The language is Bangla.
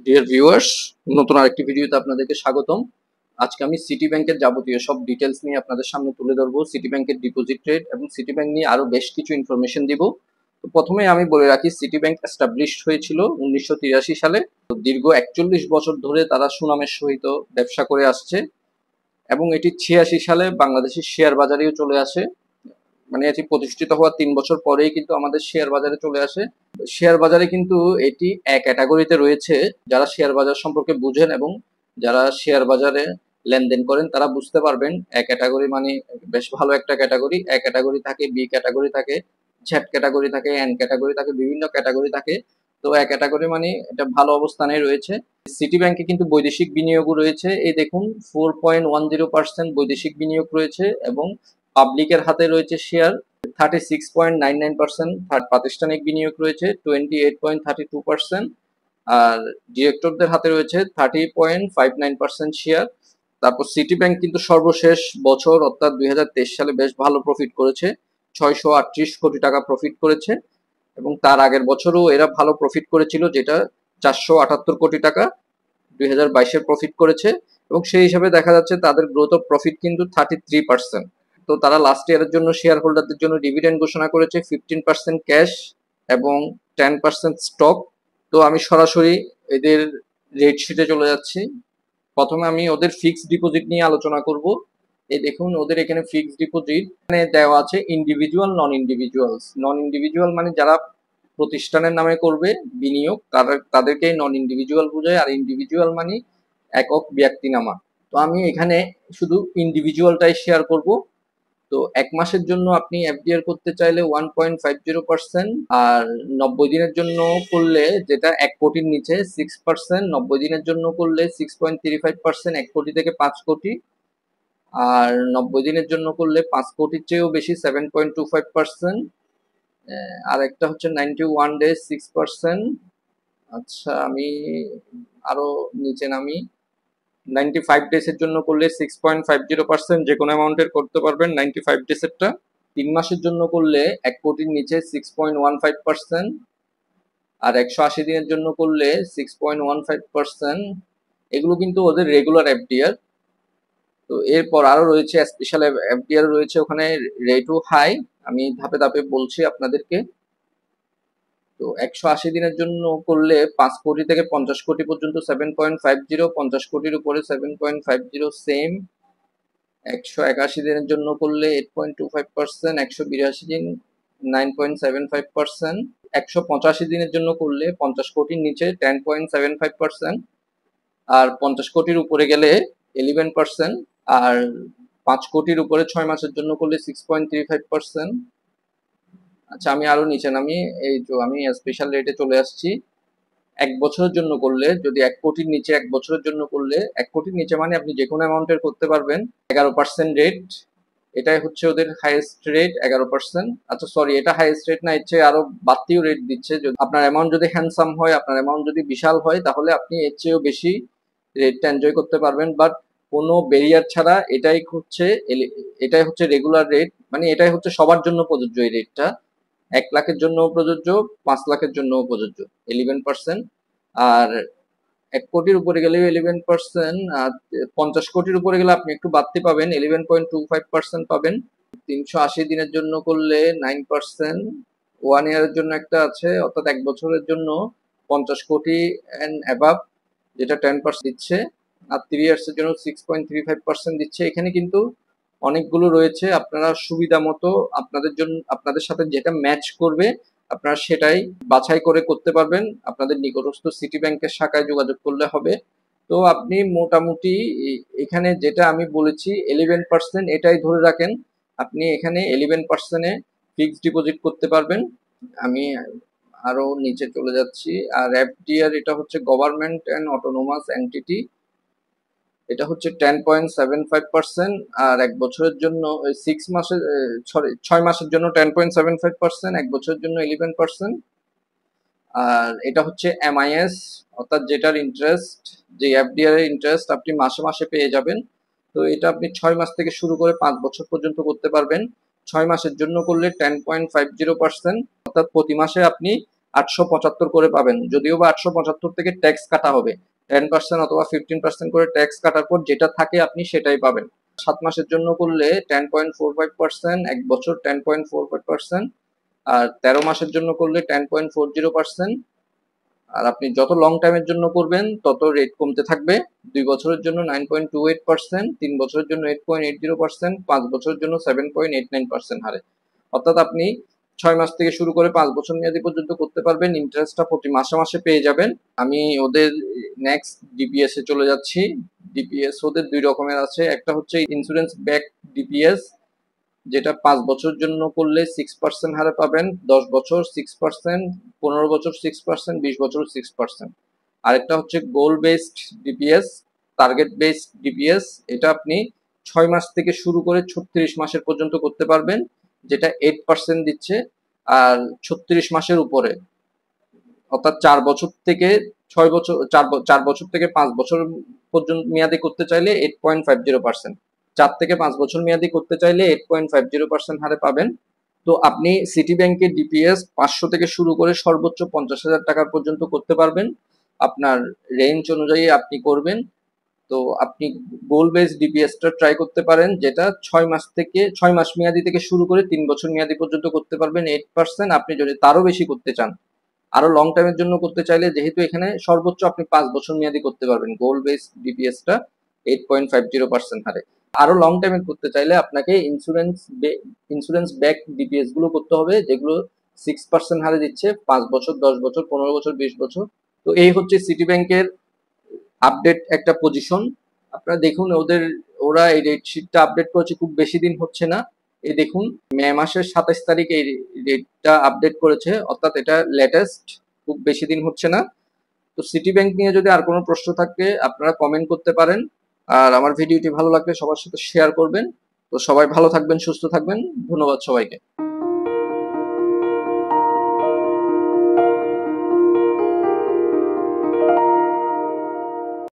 ডিয়ার ভিউয়ার্স, নতুন আরেকটি ভিডিওতে আপনাদেরকে স্বাগতম। আজকে আমি সিটি ব্যাংকের যাবতীয় সব ডিটেলস নিয়ে আপনাদের সামনে তুলে ধরবো। সিটি ব্যাংকের ডিপোজিট রেট এবং সিটি ব্যাংক নিয়ে আরো বেশ কিছু ইনফরমেশন দিব। তো প্রথমে আমি বলে রাখি, সিটি ব্যাংক এস্টাবলিশড হয়েছিল 1983 সালে। তো দীর্ঘ 41 বছর ধরে তারা সুনামের সহিত ব্যবসা করে আসছে এবং এটি 86 সালে বাংলাদেশের শেয়ার বাজারেও চলে আসে। মানে এটি প্রতিষ্ঠিত হওয়ার 3 বছর পরেই কিন্তু আমাদের শেয়ার বাজারে চলে আসে। শেয়ার বাজারে কিন্তু এটি এক ক্যাটাগরিতে রয়েছে। যারা শেয়ার বাজার সম্পর্কে বুঝেন এবং যারা শেয়ার বাজারে লেনদেন করেন তারা বুঝতে পারবেন। এক ক্যাটাগরি মানে বেশ ভালো একটা ক্যাটাগরি। এ ক্যাটাগরি থাকে, বি ক্যাটাগরি থাকে, জেড ক্যাটাগরি থাকে, এন ক্যাটাগরি থাকে, বিভিন্ন ক্যাটাগরি থাকে। তো এক ক্যাটাগরি মানে এটা ভালো অবস্থানে রয়েছে। সিটি ব্যাংকে কিন্তু বৈদেশিক বিনিয়োগও রয়েছে। এই দেখুন 4.10% বৈদেশিক বিনিয়োগ রয়েছে এবং পাবলিকের হাতে রয়েছে শেয়ার 36.99%, প্রাতিষ্ঠানিক বিনিয়োগ রয়েছে 28.32%, আর ডিরেক্টরদের হাতে রয়েছে 30.59% শেয়ার। তারপর সিটি ব্যাংক কিন্তু সর্বশেষ বছর অর্থাৎ 2023 সালে বেশ ভালো প্রফিট করেছে, 638 কোটি টাকা প্রফিট করেছে এবং তার আগের বছরও এরা ভালো প্রফিট করেছিল, যেটা 478 কোটি টাকা 2022-এর প্রফিট করেছে এবং সেই হিসাবে দেখা যাচ্ছে তাদের গ্রোথ অফ প্রফিট কিন্তু 33%। তো তারা লাস্ট ইয়ারের জন্য শেয়ার হোল্ডারদের জন্য ডিভিডেন্ড ঘোষণা করেছে 15% ক্যাশ এবং 10% স্টক। তো আমি সরাসরি এদের রেট শিটে চলে যাচ্ছি। প্রথমে আমি ওদের ফিক্সড ডিপোজিট নিয়ে আলোচনা করব। এই দেখুন ওদের এখানে ফিক্সড ডিপোজিট মানে দেওয়া আছে ইন্ডিভিজুয়াল, নন ইন্ডিভিজুয়ালস। নন ইন্ডিভিজুয়াল মানে যারা প্রতিষ্ঠানের নামে করবে বিনিয়োগ, তাদেরকে নন ইন্ডিভিজুয়াল বোঝায়, আর ইন্ডিভিজুয়াল মানে একক ব্যক্তিনামা। তো আমি এখানে শুধু ইন্ডিভিজুয়ালটাই শেয়ার করব। তো এক মাসের জন্য আপনি এফডিআর করতে চাইলে 1.50%, আর 90 দিনের জন্য করলে, যেটা 1 কোটির নিচে 6%, 90 দিনের জন্য করলে 6.35%, 1 কোটি থেকে 5 কোটি, আর 90 দিনের জন্য করলে 5 কোটির চেয়েও বেশি 7.25%, আর একটা হচ্ছে 91 ডেজ 6%। আচ্ছা, আমি আরো নিচে নামি। 95 ডেজ এর জন্য করলে 6.50%, যে কোনো অ্যামাউন্টের করতে পারবেন 95 ডেজ এরটা। 3 মাসের জন্য করলে 1 কোটির নিচে 6.15%, আর 180 দিনের জন্য করলে 6.15%। এগুলো কিন্তু ওদের রেগুলার এফডিআর। তো এরপর আরো রয়েছে স্পেশাল এফডিআর রয়েছে, ওখানে রেটও হাই। আমি ধাপে ধাপে বলছি আপনাদেরকে। তো 180 দিনের জন্য করলে 5 কোটি থেকে 50 কোটি পর্যন্ত 7.50, 50 কোটির উপরে 7.50 সেম। 181 দিনের জন্য করলে 8.25%, 182 দিন 9.75%, 185 দিনের জন্য করলে 50 কোটির নিচে 10.75%, আর 50 কোটির উপরে গেলে 11%, আর 5 কোটির উপরে 6 মাসের জন্য করলে 6.35%। আচ্ছা, আমি আরো নিচে নামি। এই তো আমি স্পেশাল রেটে চলে আসছি। 1 বছরের জন্য করলে, যদি 1 কোটির নিচে 1 বছরের জন্য করলে, 1 কোটির নিচে মানে আপনি যে কোনো অ্যামাউন্টের করতে পারবেন, 11% রেট। এটাই হচ্ছে ওদের হাইয়েস্ট রেট, 11%। আচ্ছা সরি, এটা হাইয়েস্ট রেট না, এর চেয়ে আরো বাড়তিও রেট দিচ্ছে। যদি আপনার অ্যামাউন্ট যদি হ্যান্ডসাম হয়, আপনার অ্যামাউন্ট যদি বিশাল হয়, তাহলে আপনি এর চেয়েও বেশি রেটটা এনজয় করতে পারবেন। বাট কোনো ব্যারিয়ার ছাড়া এটাই হচ্ছে রেগুলার রেট, মানে এটাই হচ্ছে সবার জন্য প্রযোজ্য। এই রেটটা 1 লাখের জন্যও প্রযোজ্য, 5 লাখের জন্যও প্রযোজ্য, 11%। আর 1 কোটির উপরে গেলেও 11%, আর 50 কোটির উপরে গেলে আপনি একটু বাড়তি পাবেন, 11.25% পাবেন। 380 দিনের জন্য করলে 9%, 1 ইয়ারের জন্য একটা আছে, অর্থাৎ 1 বছরের জন্য 50 কোটি অ্যান্ড অ্যাবাভ, যেটা 10% দিচ্ছে, আর 3 ইয়ার্সের জন্য 6.35% দিচ্ছে। এখানে কিন্তু অনেকগুলো রয়েছে, আপনারা সুবিধা মতো আপনাদের সাথে যেটা ম্যাচ করবে আপনারা সেটাই বাছাই করে করতে পারবেন। আপনাদের নিকটস্থ সিটি ব্যাংকের শাখায় যোগাযোগ করলে হবে। তো আপনি মোটামুটি এখানে যেটা আমি বলেছি 11%, এটাই ধরে রাখেন। আপনি এখানে 11%-এ ফিক্সড ডিপোজিট করতে পারবেন। আমি আরো নিচে চলে যাচ্ছি। আর এফডিআর, এটা হচ্ছে গভর্নমেন্ট অ্যান্ড অটোনোমাস এন্টিটি, এটা হচ্ছে 10.75%, আর 1 বছরের জন্য 6 মাসের জন্য 10.75%, 1 বছরের জন্য 11%। আর এটা হচ্ছে এমআইএস, অর্থাৎ যেটার ইন্টারেস্ট, যে এফডিআর এর ইন্টারেস্ট আপনি মাসে মাসে পেয়ে যাবেন। তো এটা আপনি 6 মাস থেকে শুরু করে 5 বছর পর্যন্ত করতে পারবেন। 6 মাসের জন্য করলে 10.50%, অর্থাৎ প্রতি মাসে আপনি 875 করে পাবেন, যদিও বা 875 থেকে ট্যাক্স কাটা হবে 10% অথবা 15% করে ট্যাক্স কাটার পর যেটা থাকে আপনি সেটাই পাবেন। 7 মাসের জন্য করলে 10.45%, এক বছর 10.45%, আর 13 মাসের জন্য করলে 10.40%। আর আপনি যত লং টাইমের জন্য করবেন তত রেট কমতে থাকবে। 2 বছরের জন্য 9.28%, 3 বছরের জন্য 8.80%, 5 বছরের জন্য 7.89% হারে। অর্থাৎ আপনি 6 মাস থেকে শুরু করে 5 বছর মেয়াদি পর্যন্ত করতে পারবেন। ইন্টারেস্টটা প্রতি মাসে মাসে পেয়ে যাবেন। আমি ওদের নেক্সট ডিপিএস এ চলে যাচ্ছি। ডিপিএস ওদের 2 রকমের আছে, একটা হচ্ছে ইন্স্যুরেন্স ব্যাক ডিপিএস, যেটা 5 বছরের জন্য করলে 6% হারে পাবেন, 10 বছর 6%, 15 বছর 6%, 20 বছর 6%। আরেকটা হচ্ছে goal based DPS, target based DPS, এটা আপনি 6 মাস থেকে শুরু করে 36 মাসের পর্যন্ত করতে পারবেন, যেটা 8% দিচ্ছে। আর 36 মাসের উপরে অর্থাৎ 4 বছর থেকে 6 বছর, 4 বছর থেকে 5 বছর পর্যন্ত মেয়াদি করতে চাইলে 8.50%, 4 থেকে 5 বছর মেয়াদি করতে চাইলে 8.50% হারে পাবেন। তো আপনি সিটি ব্যাংকের ডিপিএস 500 থেকে শুরু করে সর্বোচ্চ 50,000 টাকা পর্যন্ত করতে পারবেন। আপনার রেঞ্জ অনুযায়ী আপনি করবেন। তো আপনি গোল বেস ডিপিএসটা ট্রাই করতে পারেন, যেটা 6 মাস মেয়াদি থেকে শুরু করে 3 বছর মেয়াদি পর্যন্ত করতে পারবেন 8%। আপনি যদি তারও বেশি করতে চান, আরো লং টাইমের জন্য করতে চাইলে, যেহেতু এখানে সর্বোচ্চ আপনি 5 বছর মেয়াদি করতে পারবেন গোল বেস ডিপিএসটা 8.50% হারে। আরো লং টাইমের করতে চাইলে আপনাকে ইন্স্যুরেন্স ব্যাক ডিপিএস গুলো করতে হবে, যেগুলো 6% হারে দিচ্ছে 5 বছর, 10 বছর, 15 বছর, 20 বছর। তো এই হচ্ছে সিটি ব্যাংকের আপডেট একটা পজিশন। আপনারা দেখুন ওরা এই রেট শিটটা আপডেট করেছে, খুব বেশি দিন হচ্ছে না। এই দেখুন মে মাসের 27 তারিখ এই রেটটা আপডেট করেছে, অর্থাৎ এটা লেটেস্ট, খুব বেশি দিন হচ্ছে না। তো সিটি ব্যাংক নিয়ে যদি আর কোনো প্রশ্ন থাকে আপনারা কমেন্ট করতে পারেন। আর আমার ভিডিওটি ভালো লাগলে সবার সাথে শেয়ার করবেন। তো সবাই ভালো থাকবেন, সুস্থ থাকবেন। ধন্যবাদ সবাইকে।